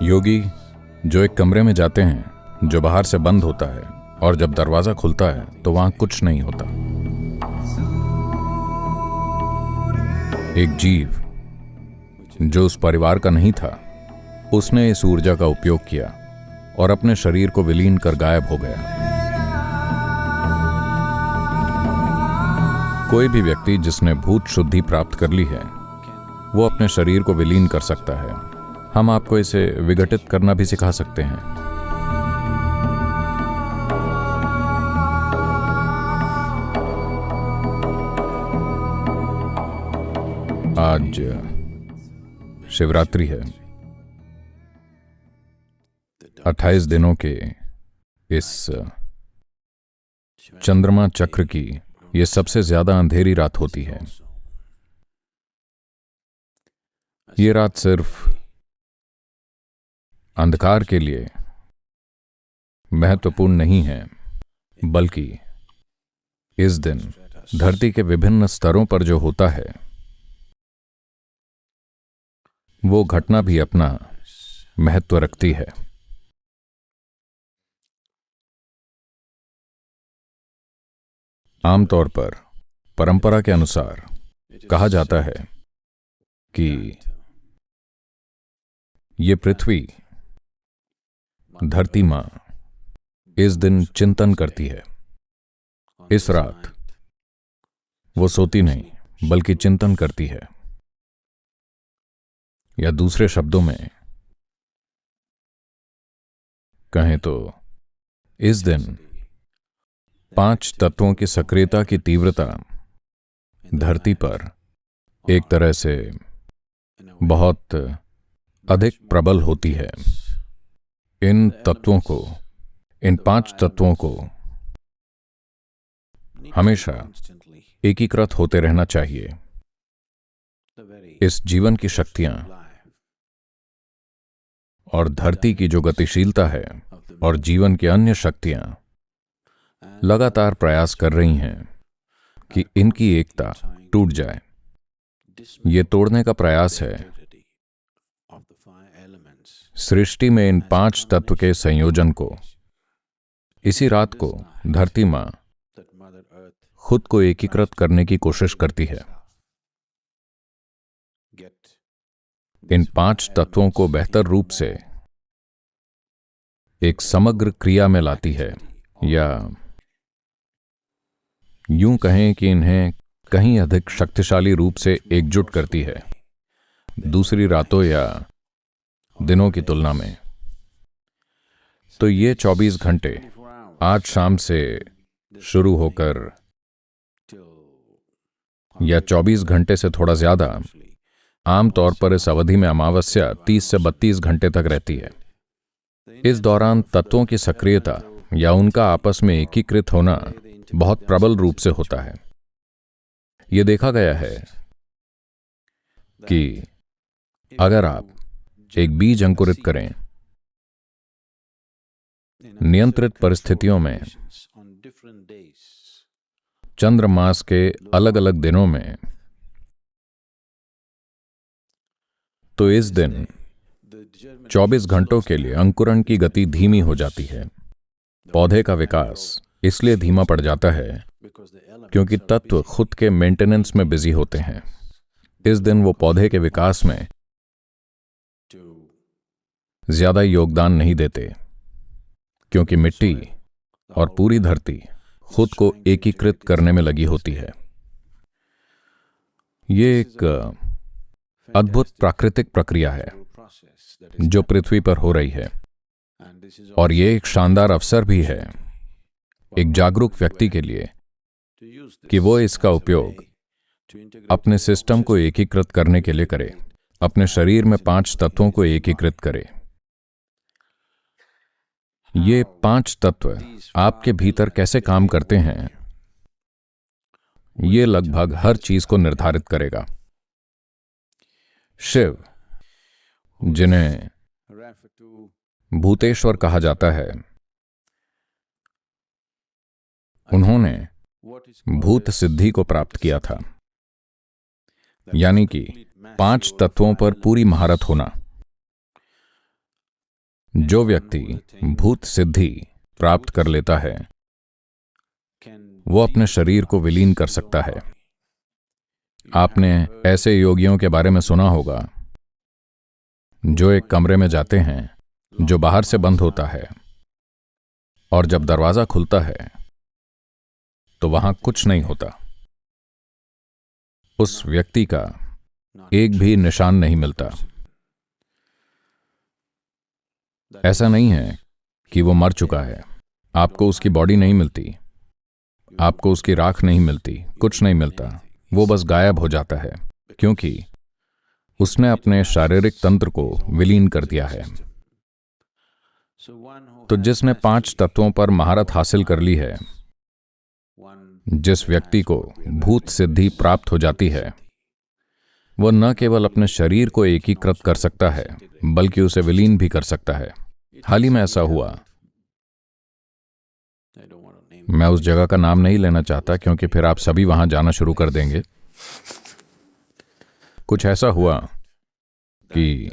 योगी जो एक कमरे में जाते हैं जो बाहर से बंद होता है और जब दरवाजा खुलता है तो वहां कुछ नहीं होता। एक जीव जो उस परिवार का नहीं था, उसने इस ऊर्जा का उपयोग किया और अपने शरीर को विलीन कर गायब हो गया। कोई भी व्यक्ति जिसने भूत शुद्धि प्राप्त कर ली है वो अपने शरीर को विलीन कर सकता है। हम आपको इसे विघटित करना भी सिखा सकते हैं। आज शिवरात्रि है। 28 दिनों के इस चंद्रमा चक्र की यह सबसे ज्यादा अंधेरी रात होती है। ये रात सिर्फ अंधकार के लिए महत्वपूर्ण नहीं है, बल्कि इस दिन धरती के विभिन्न स्तरों पर जो होता है वो घटना भी अपना महत्व रखती है। आमतौर पर परंपरा के अनुसार कहा जाता है कि ये पृथ्वी धरती मां इस दिन चिंतन करती है। इस रात वो सोती नहीं बल्कि चिंतन करती है, या दूसरे शब्दों में कहें तो इस दिन 5 तत्वों की सक्रियता की तीव्रता धरती पर एक तरह से बहुत अधिक प्रबल होती है। इन तत्वों को, इन 5 तत्वों को हमेशा एकीकृत होते रहना चाहिए। इस जीवन की शक्तियां और धरती की जो गतिशीलता है और जीवन की अन्य शक्तियां लगातार प्रयास कर रही हैं कि इनकी एकता टूट जाए। ये तोड़ने का प्रयास है सृष्टि में इन 5 तत्व के संयोजन को। इसी रात को धरती मां खुद को एकीकृत करने की कोशिश करती है। इन 5 तत्वों को बेहतर रूप से एक समग्र क्रिया में लाती है, या यूं कहें कि इन्हें कहीं अधिक शक्तिशाली रूप से एकजुट करती है दूसरी रातों या दिनों की तुलना में। तो ये 24 घंटे आज शाम से शुरू होकर या 24 घंटे से थोड़ा ज्यादा, आमतौर पर इस अवधि में अमावस्या 30 से 32 घंटे तक रहती है। इस दौरान तत्वों की सक्रियता या उनका आपस में एकीकृत होना बहुत प्रबल रूप से होता है। यह देखा गया है कि अगर आप एक बीज अंकुरित करें नियंत्रित परिस्थितियों में चंद्रमास के अलग अलग दिनों में, तो इस दिन 24 घंटों के लिए अंकुरण की गति धीमी हो जाती है। पौधे का विकास इसलिए धीमा पड़ जाता है क्योंकि तत्व खुद के मेंटेनेंस में बिजी होते हैं। इस दिन वो पौधे के विकास में ज्यादा योगदान नहीं देते, क्योंकि मिट्टी और पूरी धरती खुद को एकीकृत करने में लगी होती है। ये एक अद्भुत प्राकृतिक प्रक्रिया है जो पृथ्वी पर हो रही है, और ये एक शानदार अवसर भी है एक जागरूक व्यक्ति के लिए कि वो इसका उपयोग अपने सिस्टम को एकीकृत करने के लिए करे, अपने शरीर में 5 तत्वों को एकीकृत करे। ये 5 तत्व आपके भीतर कैसे काम करते हैं, ये लगभग हर चीज को निर्धारित करेगा। शिव, जिन्हें भूतेश्वर कहा जाता है, उन्होंने भूत सिद्धि को प्राप्त किया था, यानी कि 5 तत्वों पर पूरी महारत होना। जो व्यक्ति भूत सिद्धि प्राप्त कर लेता है वो अपने शरीर को विलीन कर सकता है। आपने ऐसे योगियों के बारे में सुना होगा जो एक कमरे में जाते हैं जो बाहर से बंद होता है और जब दरवाजा खुलता है तो वहां कुछ नहीं होता। उस व्यक्ति का एक भी निशान नहीं मिलता। ऐसा नहीं है कि वो मर चुका है। आपको उसकी बॉडी नहीं मिलती, आपको उसकी राख नहीं मिलती, कुछ नहीं मिलता। वो बस गायब हो जाता है क्योंकि उसने अपने शारीरिक तंत्र को विलीन कर दिया है। तो जिसने 5 तत्वों पर महारत हासिल कर ली है, जिस व्यक्ति को भूत सिद्धि प्राप्त हो जाती है, वह न केवल अपने शरीर को एकीकृत कर सकता है बल्कि उसे विलीन भी कर सकता है। हाल ही में ऐसा हुआ, मैं उस जगह का नाम नहीं लेना चाहता क्योंकि फिर आप सभी वहां जाना शुरू कर देंगे। कुछ ऐसा हुआ कि